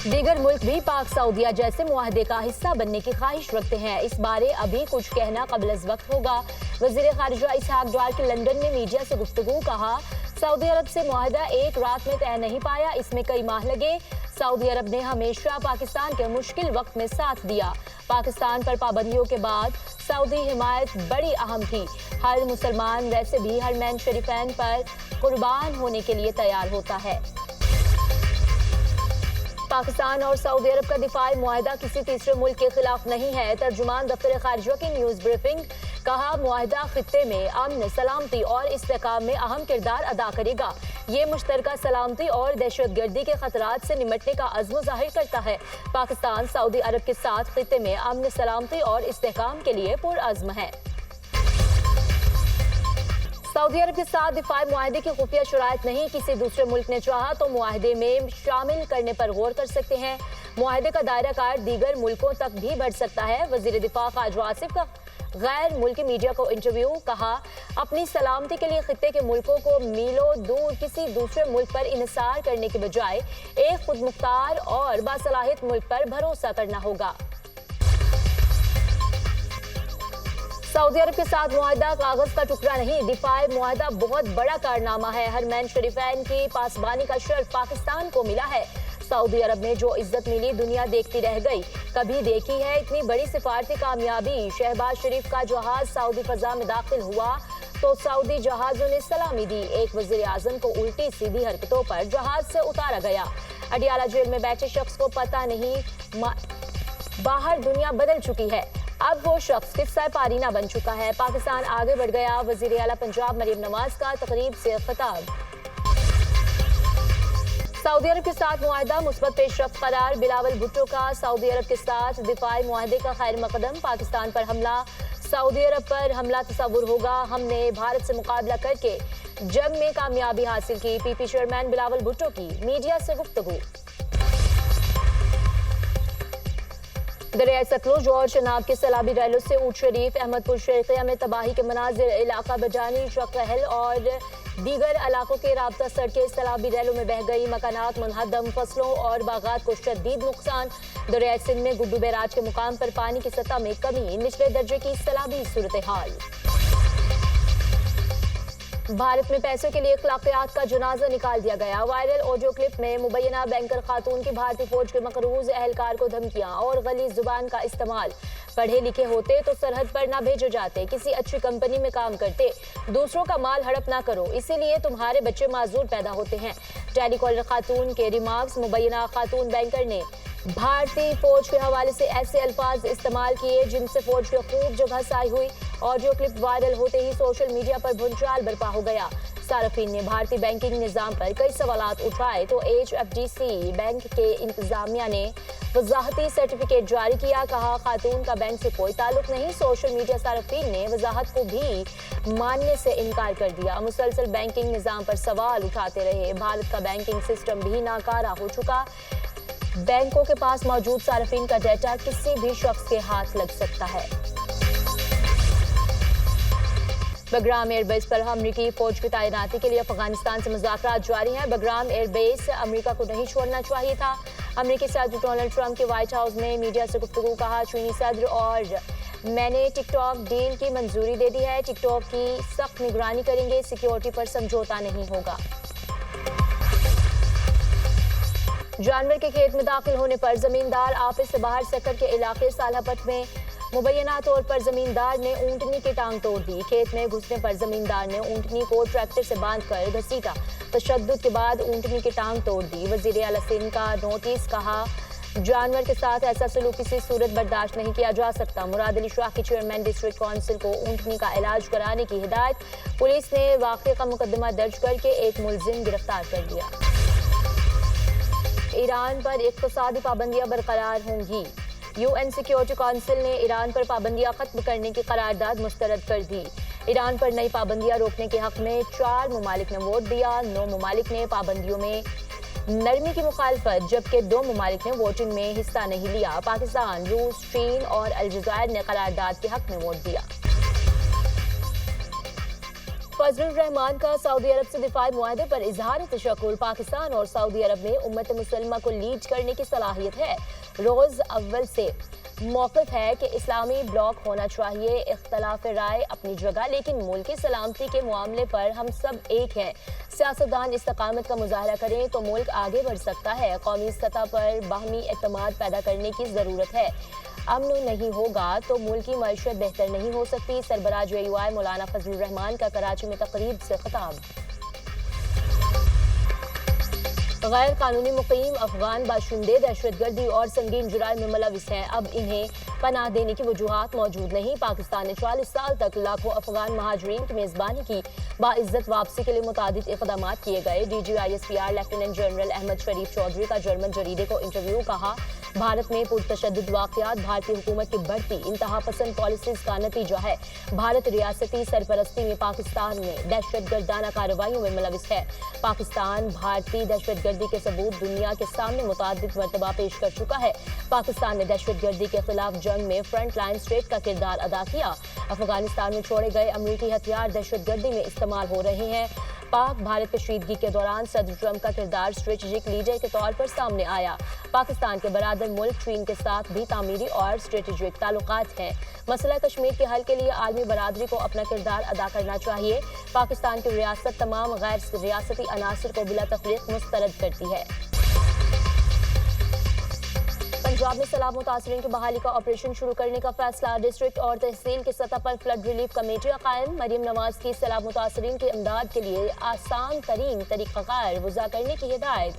دیگر ملک بھی پاک سعودیہ جیسے معاہدے کا حصہ بننے کی خواہش رکھتے ہیں، اس بارے ابھی کچھ کہنا قبل از وقت ہوگا۔ وزیر خارجہ اسحاق ڈار کی لندن میں میڈیا سے گفتگو، کہا سعودی عرب سے معاہدہ ایک رات میں طے نہیں پایا، اس میں کئی ماہ لگے۔ سعودی عرب نے ہمیشہ پاکستان کے مشکل وقت میں ساتھ دیا۔ پاکستان پر پابندیوں کے بعد سعودی حمایت بڑی اہم تھی۔ ہر مسلمان ویسے بھی حرمین شریفین پر قربان ہونے کے لیے تیار ہوتا ہے۔ پاکستان اور سعودی عرب کا دفاعی معاہدہ کسی تیسرے ملک کے خلاف نہیں ہے۔ ترجمان دفتر خارجہ کی نیوز بریفنگ، کہا معاہدہ خطے میں امن، سلامتی اور استحکام میں اہم کردار ادا کرے گا۔ یہ مشترکہ سلامتی اور دہشت گردی کے خطرات سے نمٹنے کا عزم ظاہر کرتا ہے۔ پاکستان سعودی عرب کے ساتھ خطے میں امن، سلامتی اور استحکام کے لیے پرعزم ہے۔ سعودی عرب کے ساتھ دفاعی معاہدے کی خفیہ شرائط نہیں، کسی دوسرے ملک نے چاہا تو معاہدے میں شامل کرنے پر غور کر سکتے ہیں۔ معاہدے کا دائرہ کار دیگر ملکوں تک بھی بڑھ سکتا ہے۔ وزیر دفاع خواجہ آصف کا غیر ملکی میڈیا کو انٹرویو، کہا اپنی سلامتی کے لیے خطے کے ملکوں کو میلوں دور کسی دوسرے ملک پر انحصار کرنے کے بجائے ایک خود مختار اور باصلاحیت ملک پر بھروسہ کرنا ہوگا۔ سعودی عرب کے ساتھ معاہدہ کاغذ کا ٹکڑا نہیں، دفاعی معاہدہ بہت بڑا کارنامہ ہے۔ حرمین شریفین کی پاسبانی کا شرف پاکستان کو ملا ہے۔ سعودی عرب میں جو عزت ملی دنیا دیکھتی رہ گئی، کبھی دیکھی ہے اتنی بڑی سفارتی کامیابی؟ شہباز شریف کا جہاز سعودی فضا میں داخل ہوا تو سعودی جہازوں نے سلامی دی، ایک وزیر اعظم کو الٹی سیدھی حرکتوں پر جہاز سے اتارا گیا۔ اڈیالہ جیل میں بیٹھے شخص کو پتہ نہیں باہر دنیا بدل چکی ہے، اب وہ شخص قصہ پارینہ بن چکا ہے۔ پاکستان آگے بڑھ گیا، وزیر اعلیٰ پنجاب مریم نواز کا تقریب سے خطاب۔ سعودی عرب کے ساتھ معاہدہ مثبت پیش رفت قرار، بلاول بھٹو کا سعودی عرب کے ساتھ دفاعی معاہدے کا خیر مقدم۔ پاکستان پر حملہ، سعودی عرب پر حملہ تصور ہوگا، ہم نے بھارت سے مقابلہ کر کے جنگ میں کامیابی حاصل کی۔ پی پی چیئرمین بلاول بھٹو کی میڈیا سے گفتگو۔ دریائے ستلج اور چناب کے سیلابی ریلوں سے اونٹ شریف، احمد پور شیخیہ میں تباہی کے مناظر، علاقہ بجانی، شقہل اور دیگر علاقوں کے رابطہ سڑکیں سیلابی ریلوں میں بہہ گئی، مکانات منہدم، فصلوں اور باغات کو شدید نقصان۔ دریائے سندھ میں گڈو بیراج کے مقام پر پانی کی سطح میں کمی، نچلے درجے کی سیلابی صورتحال۔ بھارت میں پیسوں کے لیے اخلاقیات کا جنازہ نکال دیا گیا، وائرل آڈیو کلپ میں مبینہ بینکر خاتون کی بھارتی فوج کے مقروض اہلکار کو دھمکیاں اور غلیظ زبان کا استعمال۔ پڑھے لکھے ہوتے تو سرحد پر نہ بھیجے جاتے، کسی اچھی کمپنی میں کام کرتے، دوسروں کا مال ہڑپ نہ کرو، اسی لیے تمہارے بچے معذور پیدا ہوتے ہیں۔ ٹیلی کالر خاتون کے ریمارکس، مبینہ خاتون بینکر نے بھارتی فوج کے حوالے سے ایسے الفاظ استعمال کیے جن سے فوج کے خوب جو گھسائی ہوئی۔ آڈیو کلپ وائرل ہوتے ہی سوشل میڈیا پر بھنچال برپا ہو گیا۔ صارفین نے بھارتی بینکنگ نظام پر کئی سوالات اٹھائے تو H F D C bank کے انتظامیہ نے وضاحتی سرٹیفکیٹ جاری کیا، کہا خاتون کا بینک سے کوئی تعلق نہیں۔ سوشل میڈیا صارفین نے وضاحت کو بھی ماننے سے انکار کر دیا، مسلسل بینکنگ نظام پر سوال اٹھاتے رہے۔ بھارت کا بینکنگ سسٹم بھی ناکارہ ہو چکا، بینکوں کے پاس موجود صارفین کا ڈیٹا کسی بھی شخص کے ہاتھ لگ سکتا ہے۔ بگرام ایئر بیس پر امریکی فوج کی تعیناتی کے لیے افغانستان سے مذاکرات جاری ہیں۔ بگرام ایئر بیس امریکہ کو نہیں چھوڑنا چاہیے تھا۔ امریکی صدر ڈونلڈ ٹرمپ کے وائٹ ہاؤس میں میڈیا سے گفتگو، کہا چینی صدر اور میں نے ٹک ٹاک ڈیل کی منظوری دے دی ہے، ٹک ٹاک کی سخت نگرانی کریں گے، سیکیورٹی پر سمجھوتا نہیں ہوگا۔ جانور کے کھیت میں داخل ہونے پر زمیندار آفس سے باہر سکر کے علاقے سالہ پٹ میں مبینہ طور پر زمیندار نے اونٹنی کی ٹانگ توڑ دی۔ کھیت میں گھسنے پر زمیندار نے اونٹنی کو ٹریکٹر سے باندھ کر گھسیٹا، تشدد کے بعد اونٹنی کی ٹانگ توڑ دی۔ وزیر اعلیٰ سندھ کا نوٹس، کہا جانور کے ساتھ ایسا سلوک کسی صورت برداشت نہیں کیا جا سکتا۔ مراد علی شاہ کی چیئرمین ڈسٹرکٹ کونسل کو اونٹنی کا علاج کرانے کی ہدایت، پولیس نے واقعے کا مقدمہ درج کر کے ایک ملزم گرفتار کر لیا۔ ایران پر اقتصادی پابندیاں برقرار ہوں گی، یو این سیکیورٹی کونسل نے ایران پر پابندیاں ختم کرنے کی قرارداد مسترد کر دی۔ ایران پر نئی پابندیاں روکنے کے حق میں 4 ممالک نے ووٹ دیا، 9 ممالک نے پابندیوں میں نرمی کی مخالفت، جبکہ 2 ممالک نے ووٹنگ میں حصہ نہیں لیا۔ پاکستان، روس، چین اور الجزائر نے قرارداد کے حق میں ووٹ دیا۔ फजल रहमान का सऊदी अरब से दिफाई मुआहदे पर इजहार तशक्कुर। पाकिस्तान और सऊदी अरब में उम्मत मुसलमा को लीड करने की सलाहियत है। रोज अव्वल से मौक़िफ़ है कि इस्लामी ब्लॉक होना चाहिए। इख्तलाफ राय अपनी जगह, लेकिन मुल्क की सलामती के मामले पर हम सब एक हैं। सियासतदान इस्तकामत का मुजाहरा करें तो मुल्क आगे बढ़ सकता है। कौमी सतह पर बाहमी एतमाद पैदा करने की ज़रूरत है। अमन नहीं होगा तो मुल्क की मईशत बेहतर नहीं हो सकती। सरबराह JUI मौलाना फजल रहमान का कराची में तकरीब से खिताब। गैर कानूनी मुकीम अफगान बाशिंदे दहशतगर्दी और संगीन जुराइम में मुलविस हैं। अब इन्हें पनाह देने की वजूहात मौजूद नहीं। पाकिस्तान ने 40 साल तक लाखों अफगान महाजरीन की मेज़बानी की। बाइज्जत वापसी के लिए मुतादिद इक़दाम किए गए। DGISPR लेफ्टिनेंट जनरल अहमद शरीफ चौधरी का जर्मन जरीदे को इंटरव्यू। कहा, भारत में पुरतशद्दुद वाक़यात भारतीय हुकूमत की बढ़ती इंतहा पसंद पॉलिसीज का नतीजा है। भारत रियासती सरपरस्ती में पाकिस्तान में दहशतगर्दाना कार्रवाइयों में मुलविस है। पाकिस्तान भारतीय दहशतगर्दी के सबूत दुनिया के सामने मुतादिद मरतबा पेश कर चुका है। पाकिस्तान ने दहशतगर्दी के खिलाफ जंग में फ्रंट लाइन स्टेट का किरदार अदा किया। अफगानिस्तान में छोड़े गए अमरीकी हथियार दहशतगर्दी में इस्तेमाल हो रहे हैं। पाक भारत कशीदगी के दौरान सदर ट्रंप का किरदार स्ट्रेटेजिक लीडर के तौर पर सामने आया। पाकिस्तान के बरादर मुल्क चीन के साथ भी तामीरी और स्ट्रेटेजिक ताल्लुकात हैं। मसला कश्मीर के हल के लिए आलमी बरादरी को अपना किरदार अदा करना चाहिए। पाकिस्तान की रियासत तमाम गैर रियासती अनासर को बिला तफरीक मुस्तरद करती है। पंजाब में सैलाब मुतासरीन की बहाली का ऑपरेशन शुरू करने का फैसला। डिस्ट्रिक्ट और तहसील की सतह पर फ्लड रिलीफ कमेटियां कायम। मरियम नवाज की सैलाब मुतासरीन की इमदाद के लिए आसान तरीन तरीक़ाकार वज़ा करने की हिदायत।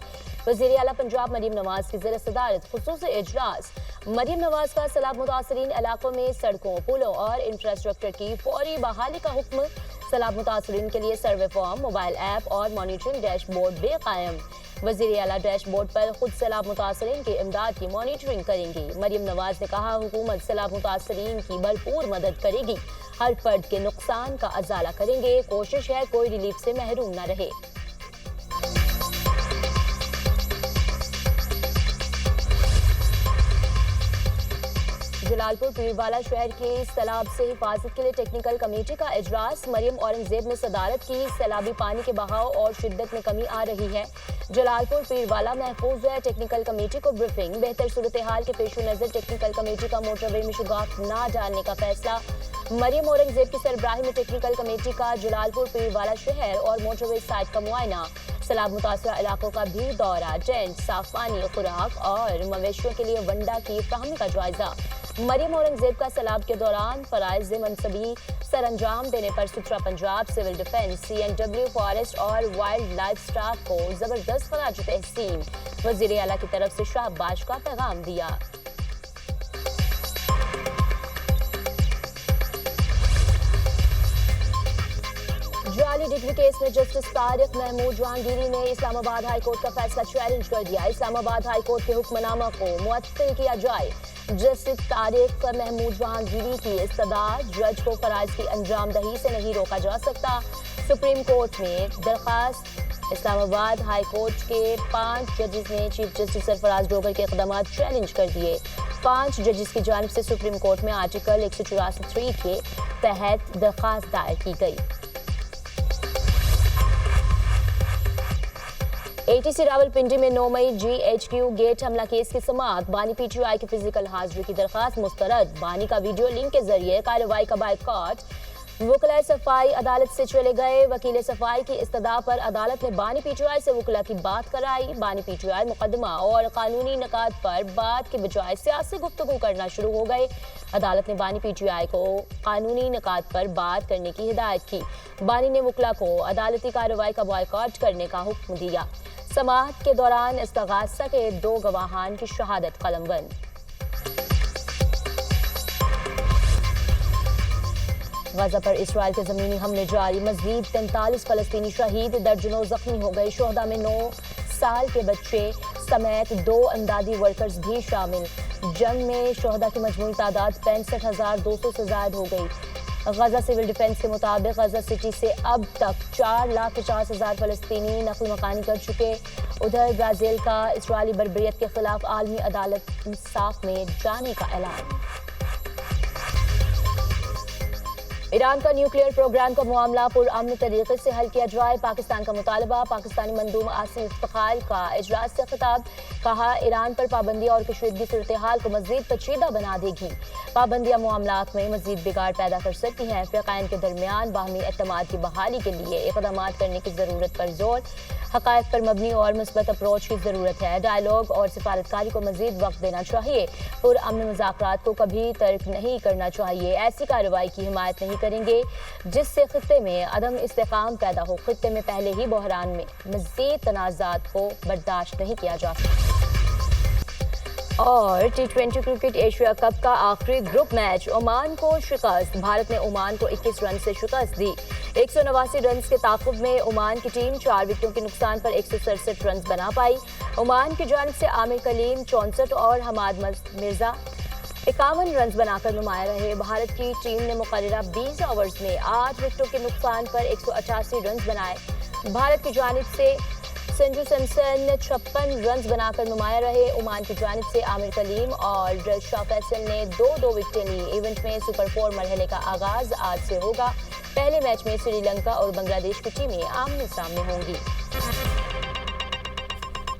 वज़ीर आला पंजाब मरियम नवाज की ज़ेर सदारत खुसूसी इजलास। मरियम नवाज का सैलाब मुतासरीन इलाकों में सड़कों, पुलों और इंफ्रास्ट्रक्चर की फौरी बहाली का हुक्म। सैलाब मुतासरीन के लिए सर्वे फॉर्म, मोबाइल ऐप और मॉनिटरिंग डैशबोर्ड बेकायम। वज़ीर आला डैशबोर्ड पर खुद सैलाब मुतासरीन की इमदाद की मॉनिटरिंग करेंगी। मरियम नवाज ने कहा, हुकूमत सैलाब मुतासरीन की भरपूर मदद करेगी। हर फर्द के नुकसान का अजाला करेंगे। कोशिश है कोई रिलीफ से महरूम न रहे। जलालपुर पीरवाला शहर के सैलाब से हिफाजत के लिए टेक्निकल कमेटी का इजलास। मरियम औरंगजेब ने सदारत की। सैलाबी पानी के बहाव और शिद्दत में कमी आ रही है। जलालपुर पीरवाला महफूज है। टेक्निकल कमेटी को ब्रीफिंग। बेहतर सूरत हाल के पेश नज़र टेक्निकल कमेटी का मोटरवे में शुगाफ न डालने का फैसला। मरियम औरंगजेब की सरबराही में टेक्निकल कमेटी का जलालपुर पीरवाला शहर और मोटरवे साइट का मुआयना। सैलाब मुतासरा इलाकों का भी दौरा। टेंट, साफ पानी, खुराक और मवेशियों के लिए वंडा की फ्राहमी का जायजा। मरियम औरंगजेब का सैलाब के दौरान फराइज मनसबी सर अंजाम देने पर सुथरा Punjab, civil defence, CNW, forest और वाइल्ड लाइफ स्टाफ को जबरदस्त खराज तहसीन। वज़ीर आला की तरफ से शाबाश का पैगाम दिया। जाली डिग्री केस में जस्टिस तारिक महमूद जहांगीरी ने इस्लामाबाद हाई कोर्ट का फैसला चैलेंज कर दिया। इस्लामाबाद हाई कोर्ट के हुक्मनामा को मुअत्तल किया जाए। जस्टिस तारिक महमूद जहांगीरी की इस्तदा जज को फराइज की अंजाम दही से नहीं रोका जा सकता। सुप्रीम कोर्ट में दरखास्त। इस्लामाबाद हाई कोर्ट के 5 जजेस ने चीफ जस्टिस सरफराज डोगर के इक़दाम चैलेंज कर दिए। 5 जजेस की जानिब से सुप्रीम कोर्ट में आर्टिकल 184 के तहत दरखास्त दायर की गई। ATC रावलपिंडी में 9 मई GHQ गेट हमला केस की समाअत। बानी PTI की फिजिकल हाजिरी की दरखास्त मुस्तरद। बानी का वीडियो लिंक के जरिए कार्रवाई का बायकॉट। वकला सफाई अदालत से चले गए। वकील सफाई की इस्तदा पर अदालत ने बानी PTI से वकला की बात कराई। बानी PTI मुकदमा और कानूनी निकात पर बात के बजाय सियासी गुफ्तगू करना शुरू हो गए। अदालत ने बानी PTI को कानूनी निकात पर बात करने की हिदायत की। बानी ने वकला को अदालती कार्रवाई का बायकॉट करने का हुक्म दिया। समाअत के दौरान इस्तगासा के 2 गवाहान की शहादत कलमबंद। गजा पर इसराइल के जमीनी हमले जारी। मज़ीद 43 फलस्तीनी शहीद, दर्जनों जख्मी हो गए। शोहदा में 9 साल के बच्चे समेत 2 इमदादी वर्कर्स भी शामिल। जंग में शोहदा की मजमूई तादाद 65,200 से ज़ायद हो गई। गजा सिविल डिफेंस के मुताबिक गजा सिटी से अब तक 4,50,000 फलस्तीनी नकल मकानी कर चुके। उधर ब्राज़ील का इसराइली बर्बरियत के खिलाफ आलमी अदालत इंसाफ में जाने का ऐलान। ईरान का न्यूक्लियर प्रोग्राम का मामला पुरअमन तरीके से हल किया जाए, पाकिस्तान का मुतालबा। पाकिस्तानी मंदूब आसिम इफ्तिखार का इजलास से खिताब, कहा ईरान पर पाबंदी और कशीदगी सूरत हाल को मजीद पेचीदा बना देगी। पाबंदियां मामलात में मजीद बिगाड़ पैदा कर सकती हैं। फ़िरक़ैन के दरमियान बाहमी एतमाद की बहाली के लिए इक़दाम करने की ज़रूरत पर जोर, हक़ाइक़ पर मबनी और मुस्बत अप्रोच की ज़रूरत है। डायलॉग और सिफारतकारी को मजीद वक्त देना चाहिए। पुरअमन मुज़ाकरात को कभी तर्क नहीं करना चाहिए। ऐसी कार्रवाई की हिमायत नहीं करेंगे जिससे खित्ते में अदम इस्तेकाम पैदा हो। खित्ते में पहले ही बहरान में मज़ीद तनाज़ात को बर्दाश्त नहीं किया जा सकता। और T20 क्रिकेट एशिया कप का आखिरी ग्रुप मैच, ओमान को शिकस्त। भारत ने ओमान को 21 रन से शिकस्त दी। 189 रन के ताक़ुब में ओमान की टीम 4 विकेटों के नुकसान पर 167 रन बना पाई। ओमान की जानिब से आमिर कलीम 64 और हमाद मिर्जा 51 रन बनाकर नुमाया रहे। भारत की टीम ने मुकर्ररा 20 ओवर्स में 8 विकेटों के नुकसान पर 188 रन बनाए। भारत की जानिब से संजू सैमसन 56 रन बनाकर नुमाया रहे। ओमान की जानिब से आमिर कलीम और शाह फैसल ने 2-2 विकेटें ली। इवेंट में सुपर 4 मरहले का आगाज आज से होगा। पहले मैच में श्रीलंका और बांग्लादेश की टीमें आमने सामने होंगी।